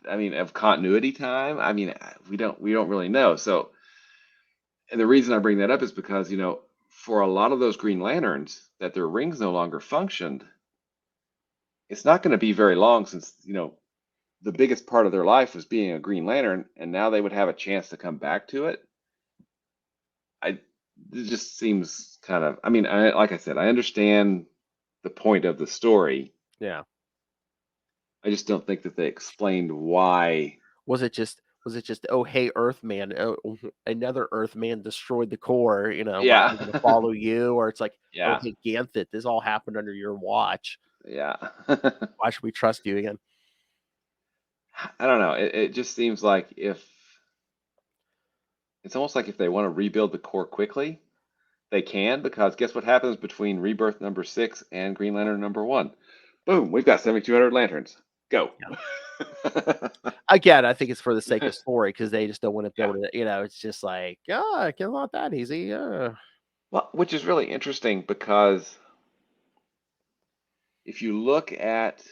of continuity time? I mean, we don't really know. So, and the reason I bring that up is because, for a lot of those Green Lanterns that their rings no longer functioned, it's not going to be very long since, the biggest part of their life was being a Green Lantern, and now they would have a chance to come back to it. It just seems kind of, like I said, I understand the point of the story. yeah. I just don't think that they explained why. Was it just oh hey Earthman, another Earthman destroyed the core, Yeah. we're gonna follow you, or it's like, Yeah. oh hey Ganthet, this all happened under your watch. Yeah. Why should we trust you again? I don't know. It just seems like it's almost like if they want to rebuild the core quickly, they can, because guess what happens between Rebirth number 6 and Green Lantern number 1? Boom, we've got 7,200 lanterns. Go. Yeah. Again, I think it's for the sake of story because they just don't want to build it. It's just like, it's not that easy. Well, which is really interesting because if you look at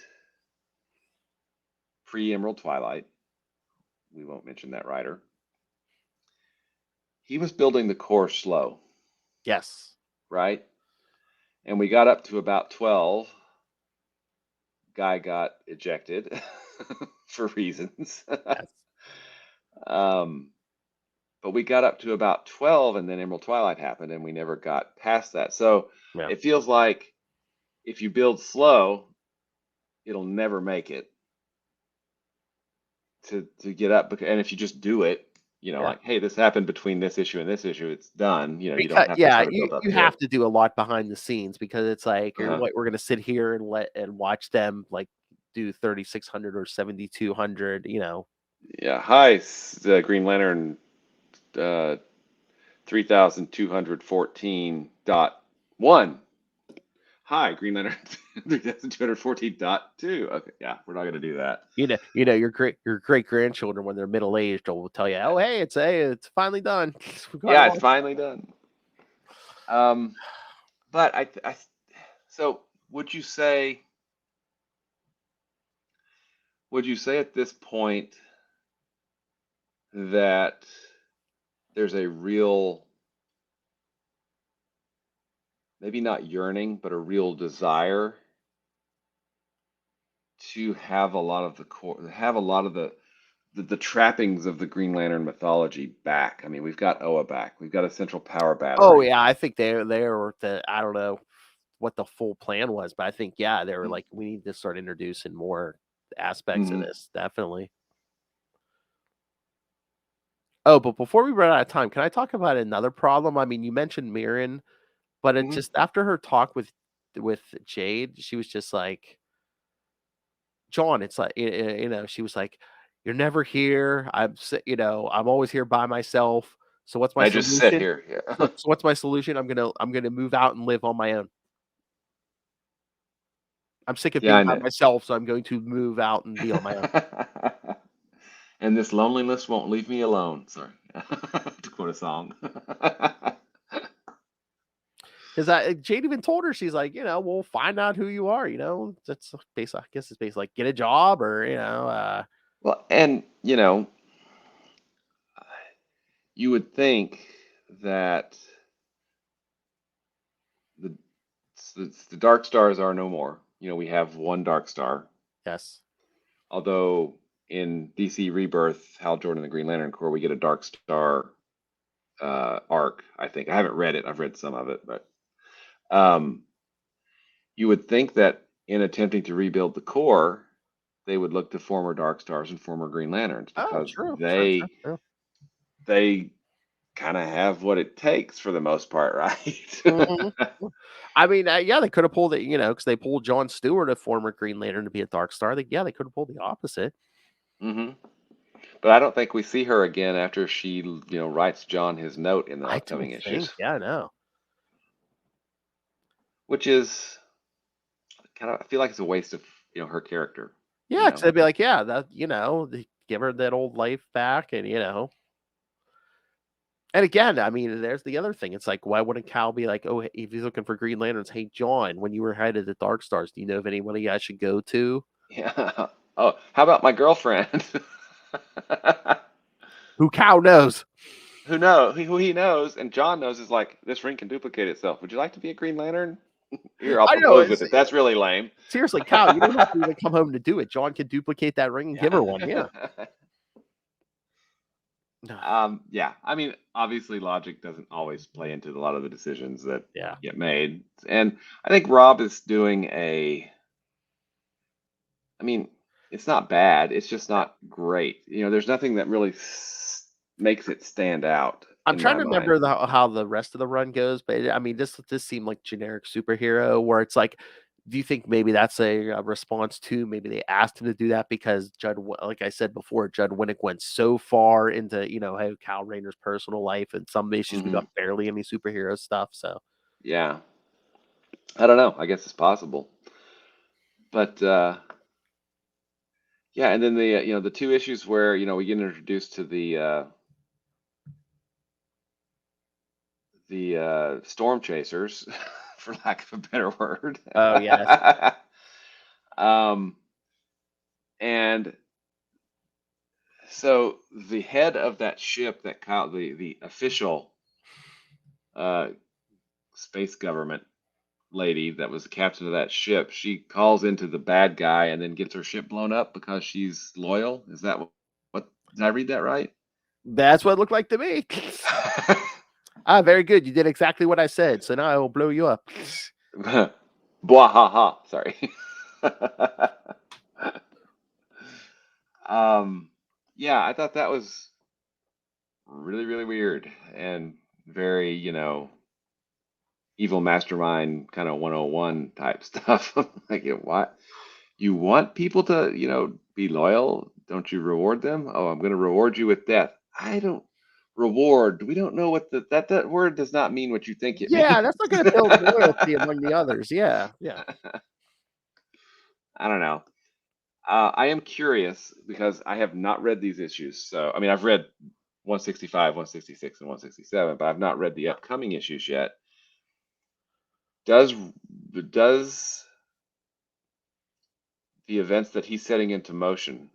pre-Emerald Twilight, we won't mention that writer, he was building the core slow. Yes. Right? And we got up to about 12. Guy got ejected for reasons. Yes. But we got up to about 12, and then Emerald Twilight happened, and we never got past that. So Yeah. it feels like if you build slow, it'll never make it to get up. And if you just do it, like, hey, this happened between this issue and this issue, it's done. You don't have to try to build up. You have to do a lot behind the scenes because it's like, Uh-huh. we're gonna sit here and watch them like do 3,600 or 7,200. Yeah. Hi, Green Lantern 3214.1. Hi, Green Lantern 3214.2. Okay, yeah, we're not going to do that. Your great grandchildren when they're middle aged will tell you, oh hey, it's finally done. Yeah, it's finally done. But so would you say at this point that there's a real, maybe not yearning, but a real desire to have a lot of the the trappings of the Green Lantern mythology back. I mean, we've got Oa back. We've got a central power Oh battery. yeah, I think they were I don't know what the full plan was, but I think they were like, we need to start introducing more aspects of Mhm. this, definitely. Oh, but before we run out of time, can I talk about another problem? I mean, you mentioned Merayn, but it Mhm. just after her talk with Jade, she was just like, John, it's like she was like, "You're never here. I'm always here by myself. So what's my I just sit solution? here. Yeah. So what's my solution? I'm gonna move out and live on my own. I'm sick of Yeah, being I by know. myself, so I'm going to move out and be on my own." And this loneliness won't leave me alone. Sorry. To quote a song. Because Jade even told her, she's like, we'll find out who you are. That's basically, I guess it's basically like get a job or Well, and you would think that the the dark stars are no more. We have one dark star. yes, Although in DC Rebirth, Hal Jordan and the Green Lantern Corps, we get a dark star arc. I think I haven't read it. I've read some of it, but um, you would think that in attempting to rebuild the Corps, they would look to former Dark Stars and former Green Lanterns oh, because true, true, true, they true. they kind of have what it takes for the most part, right? Mhm. I mean, yeah, they could have pulled it, because they pulled John Stewart, a former Green Lantern, to be a Dark Star. They could have pulled the opposite. hmm But I don't think we see her again after she, writes John his note in the I don't upcoming issues, think. Yeah, no. which is kind of I feel like it's a waste of her character. You Yeah, because know, they'd be like, yeah, that they give her that old life back, and And again, I mean, there's the other thing. It's like, why wouldn't Cal be like, oh, if he's looking for Green Lanterns, hey, John, when you were head of the Dark Stars, do you know of anybody I should go to? yeah. Oh, how about my girlfriend? Who Cal knows? Who he knows, and John knows is like this ring can duplicate itself. Would you like to be a Green Lantern? Here, I'll I know. propose with it. That's really lame. Seriously, Cal, you don't have to even come home to do it. John can duplicate that ring and give Yeah. her one. Yeah. Yeah. I mean, obviously, logic doesn't always play into a lot of the decisions that Yeah. get made, and I think Rob is doing a. I mean, it's not bad. It's just not great. There's nothing that really makes it stand out I'm in trying my to mind. remember how the rest of the run goes, but I mean, this seemed like generic superhero where it's like, do you think maybe that's a response to maybe they asked him to do that because like I said before, Judd Winnick went so far into how Cal Rayner's personal life and some issues we got hmm barely any superhero stuff. So Yeah. I don't know. I guess it's possible. But yeah, and then the two issues where we get introduced to the storm chasers, for lack of a better word. oh yes, um, and so the head of that ship that the official uh, space government lady that was the captain of that ship, she calls into the bad guy and then gets her ship blown up because she's loyal. Is that what did I read that right? that's what it looked like to me. Ah, very good. You did exactly what I said. So now I will blow you up. Bwahaha. Sorry. um, yeah, I thought that was really, really weird and very, evil mastermind kind of 101 type stuff. Like, what? You want people to, be loyal? Don't you reward them? Oh, I'm going to reward you with death. I don't reward. We don't know what that word does not mean what you think it Yeah, means. that's not going to build loyalty among the others. Yeah, yeah. I don't know. I am curious because I have not read these issues. So, I mean, I've read 165, 166, and 167, but I've not read the upcoming issues yet. Does the events that he's setting into motion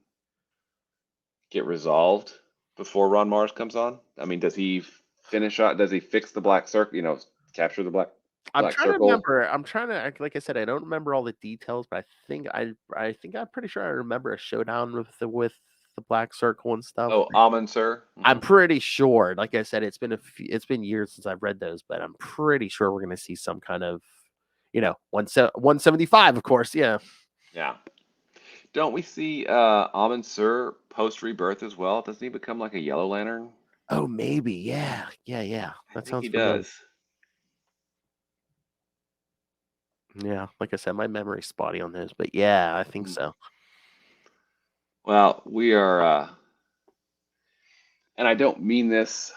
get resolved before Ron Mars comes on? I mean, does he finish out? Does he fix the black circle? Capture the I'm black trying to circle. remember. I'm trying to, like I said, I don't remember all the details, but I think I'm pretty sure I remember a showdown with the black circle and stuff. Oh, Almond, sir. I'm pretty sure. Like I said, it's been years since I've read those, but I'm pretty sure we're going to see some kind of, 175, of course. Yeah. Yeah. Don't we see Almond Sir post rebirth as well? Doesn't he become like a Yellow Lantern? Oh, maybe. Yeah. Yeah. I That think sounds he familiar. does. Yeah. Like I said, my memory's spotty on those, but yeah, I think so. Well, we are, and I don't mean this,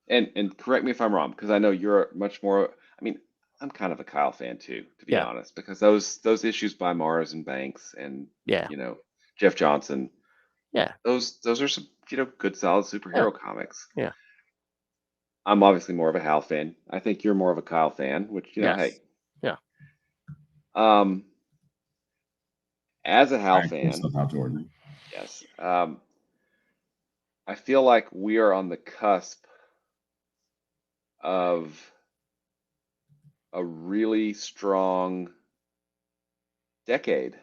and correct me if I'm wrong, because I know you're much more. I mean, I'm kind of a Kyle fan too, to be Yeah. honest, because those issues by Mars and Banks and Yeah. Jeff Johnson, Yeah. those are some good solid superhero comics. Yeah. I'm obviously more of a Hal fan. I think you're more of a Kyle fan, which Yes. hey, Yeah. as a Hal All right, fan, so about Jordan. yes, I feel like we are on the cusp of a really strong decade,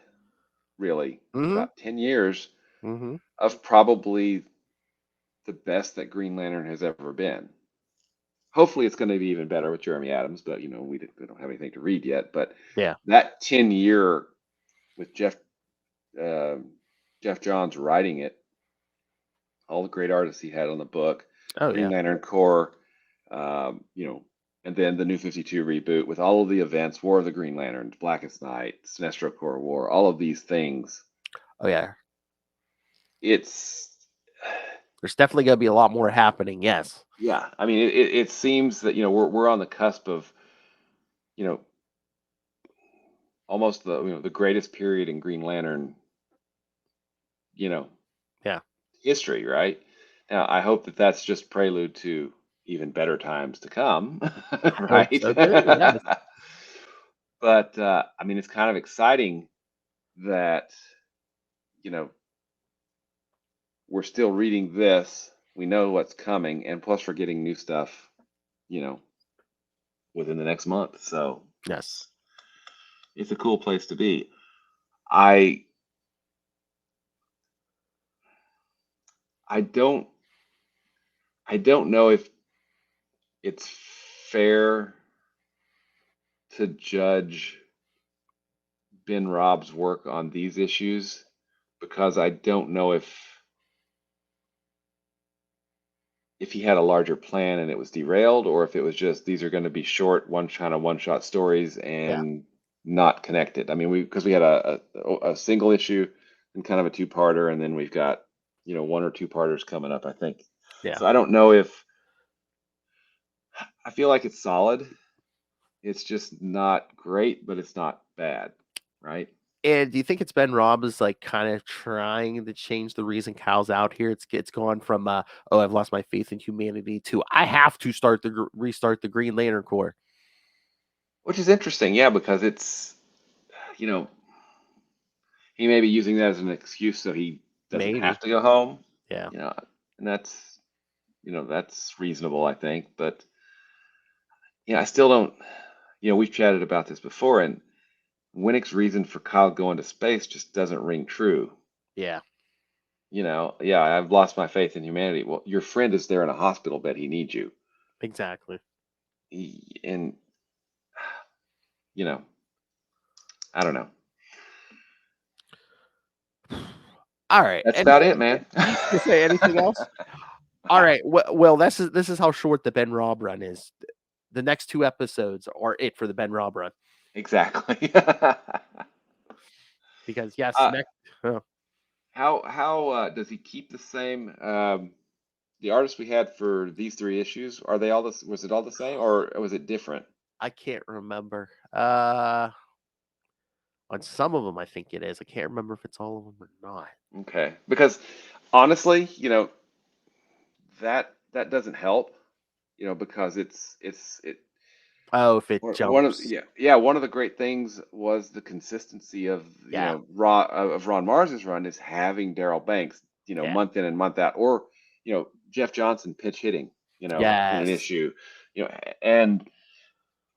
really, Mhm. about 10 years Mm-hmm. of probably the best that Green Lantern has ever been. Hopefully, it's going to be even better with Jeremy Adams, but we don't have anything to read yet. But Yeah. that 10-year with Jeff Johns writing it, all the great artists he had on the book, Oh, Green yeah. Lantern Corps, and then the New 52 reboot with all of the events, War of the Green Lanterns, Blackest Night, Sinestro Corps War, all of these things. Oh, yeah. It's There's definitely going to be a lot more happening. Yes. yeah. I mean, it seems that we're on the cusp of almost the greatest period in Green Lantern Yeah. history, right? Now, I hope that that's just prelude to even better times to come, I hope right? so too. Yes. But I mean, it's kind of exciting that we're still reading this. We know what's coming, and plus we're getting new stuff, within the next month. So Yes. it's a cool place to be. I don't know if it's fair to judge Ben Raab's work on these issues because I don't know if he had a larger plan and it was derailed, or if it was just these are going to be short, one-shot stories and not connected. I mean, because we had a single issue and kind of a two-parter, and then we've got one or two parters coming up, I think. Yeah. So I don't know if I feel like it's solid. It's just not great, but it's not bad, right? And do you think it's Ben Raab is like kind of trying to change the reason Cal's out here? It's gone from I've lost my faith in humanity to I have to restart the Green Lantern Corps. Which is interesting, yeah, because it's he may be using that as an excuse so he doesn't Maybe. have to go home. Yeah. And that's reasonable, I think. But I still don't. We've chatted about this before, and Winnick's reason for Kyle going to space just doesn't ring true. Yeah. I've lost my faith in humanity. Well, your friend is there in a hospital bed. He needs you. Exactly. And I don't know. All right. That's about it, man. You say anything else? All right. Well, this is how short the Ben Raab run is. The next two episodes are it for the Ben Raab run. Exactly. Because yes, how does he keep the same? The artists we had for these three issues, are they all this? Was it all the same, or was it different? I can't remember. On some of them, I think it is. I can't remember if it's all of them or not. Okay, because honestly, that doesn't help, because it. Oh, if it One jumps. of one of the great things was the consistency of Ron Mars's run is having Daryl Banks, month in and month out, or Jeff Johnson pitch hitting, in an issue, and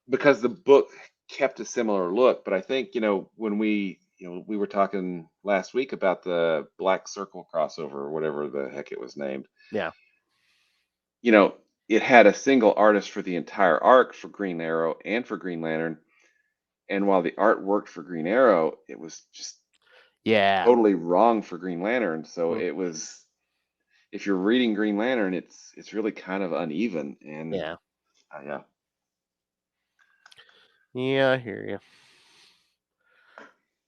because the book kept a similar look, but I think when we we were talking last week about the Black Circle crossover or whatever the heck it was named. Yeah. It had a single artist for the entire arc for Green Arrow and for Green Lantern. And while the art worked for Green Arrow, it was just totally wrong for Green Lantern. So it was, if you're reading Green Lantern, it's really kind of uneven. And Yeah. yeah. I hear you.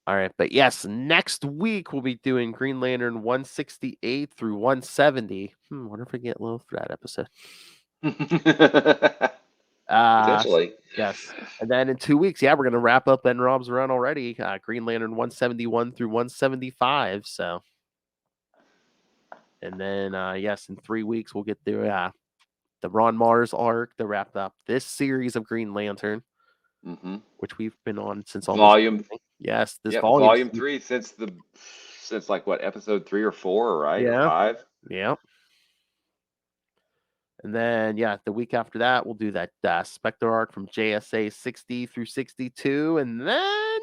All right, but yes, next week we'll be doing Green Lantern 168 through 170. Wonder if we get low for that episode. Potentially. Yes. And then in 2 weeks, we're going to wrap up Ben Raab's run already. Green Lantern 171 through 175. So, and then, yes, in 3 weeks, we'll get through the Ron Mars arc to wrap up this series of Green Lantern, which we've been on since almost volume. Yes, this volume 3 since like what, episode 3 or 4, right? Yeah. Or 5. Yeah. And then, the week after that, we'll do that Spectre arc from JSA 60 through 62. And then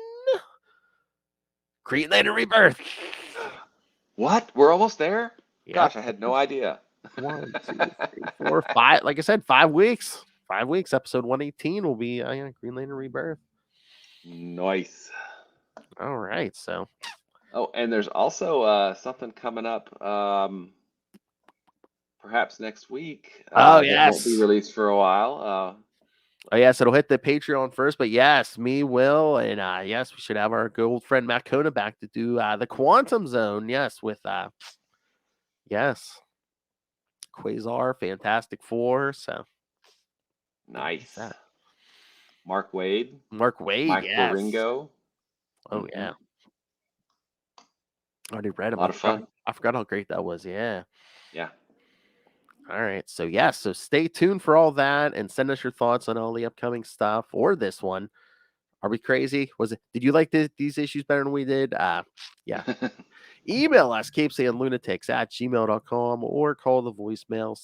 Green Lantern Rebirth. What? We're almost there? Yep. Gosh, I had no idea. 1, 2, 3, 4, 5. Like I said, 5 weeks. 5 weeks. Episode 118 will be Green Lantern Rebirth. Nice. All right. So. Oh, and there's also something coming up. Perhaps next week. Yes. That won't be released for a while. Yes, it'll hit the Patreon first, but yes, me, Will, and yes, we should have our good old friend Matt Kona back to do the Quantum Zone. Yes, with Quasar, Fantastic Four. So nice. Mark Wade. Mike yes. Ringo. Oh yeah. I already read him. A lot of fun. I forgot how great that was. Yeah. Yeah. All right. So so stay tuned for all that and send us your thoughts on all the upcoming stuff or this one. Are we crazy? Did you like these issues better than we did? Yeah. Email us, CapesandLunatics@gmail.com, or call the voicemail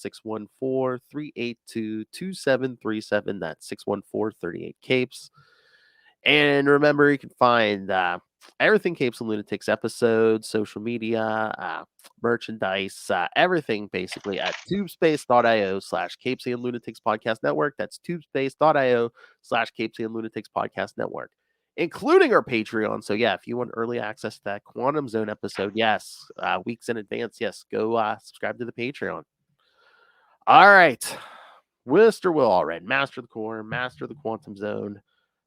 614-382-2737. That's 614-38-CAPES. And remember, you can find everything Capes and Lunatics episodes, social media, merchandise, everything basically at tubespace.io/Capes and Lunatics Podcast Network. That's tubespace.io/Capes and Lunatics Podcast Network, including our Patreon. So, if you want early access to that Quantum Zone episode, weeks in advance, go subscribe to the Patreon. All right. Mr. Will Allred, Master of the Core, Master of the Quantum Zone,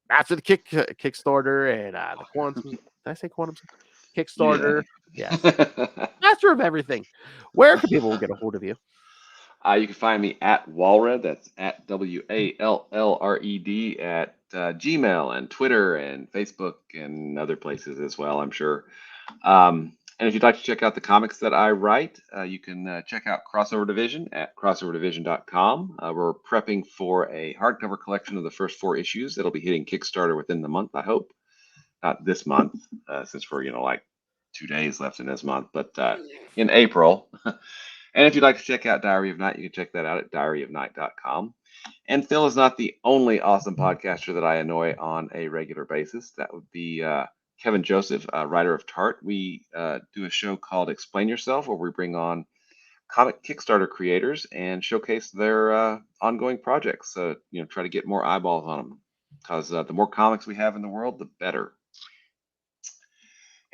Master of the Kickstarter, and the Quantum. Did I say Quantum Zone? Kickstarter. Yeah. Master of everything. Where can people get a hold of you? You can find me at Walred. That's at WALLRED at Gmail and Twitter and Facebook and other places as well, I'm sure. And if you'd like to check out the comics that I write, you can check out Crossover Division at crossoverdivision.com. We're prepping for a hardcover collection of the first 4 issues that'll be hitting Kickstarter within the month, I hope. Not this month, since we're, like 2 days left in this month, but in April. And if you'd like to check out Diary of Night, you can check that out at diaryofnight.com. And Phil is not the only awesome podcaster that I annoy on a regular basis. That would be Kevin Joseph, writer of Tart. We do a show called Explain Yourself, where we bring on comic Kickstarter creators and showcase their ongoing projects. So, try to get more eyeballs on them, because the more comics we have in the world, the better.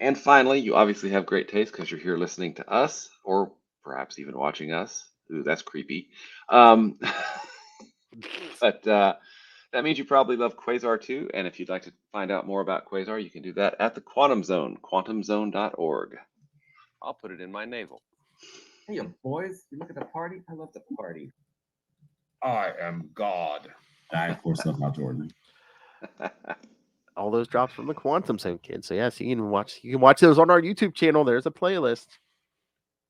And finally, you obviously have great taste because you're here listening to us, or perhaps even watching us. Ooh, that's creepy. But that means you probably love Quasar too. And if you'd like to find out more about Quasar, you can do that at the Quantum Zone, quantumzone.org. I'll put it in my navel. Hey, boys, you look at the party? I love the party. I am God. I, of course, love not Jordan. All those drops from the Quantum Zone, kids. So, you can watch those on our YouTube channel. There's a playlist.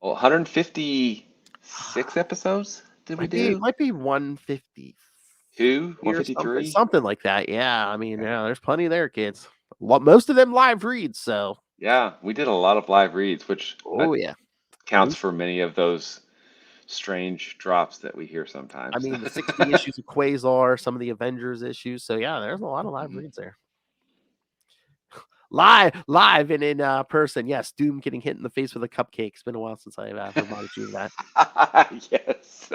Well, 156 episodes did we do? It might be 150. 153? Something like that. Yeah, I mean, there's plenty there, kids. Most of them live reads, so. Yeah, we did a lot of live reads, which counts for many of those strange drops that we hear sometimes. I mean, the 60 issues of Quasar, some of the Avengers issues. So, there's a lot of live reads there. live and in person. Yes, Doom getting hit in the face with a cupcake. It's been a while since I've reminded you of that. Yes.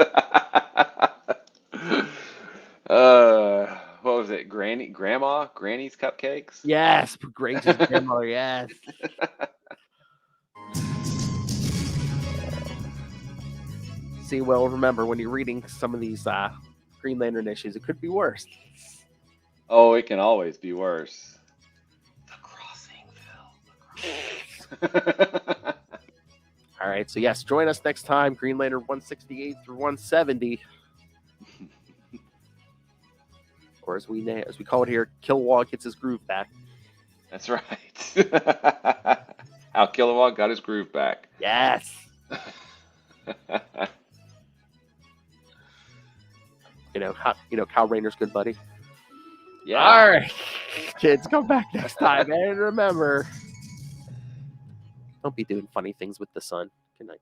What was it? Granny's cupcakes? Yes, Grace's grandmother. Yes. See, well, remember when you're reading some of these Green Lantern issues, it could be worse. Oh, it can always be worse. The crossing, Phil. All right, so yes, join us next time. Green Lantern 168 through 170, or as we call it here, KIlowog gets his groove back. That's right. How KIlowog got his groove back. Yes. Kyle Rayner's good buddy. Yeah. All right, kids, come back next time, and remember, don't be doing funny things with the sun. Good night.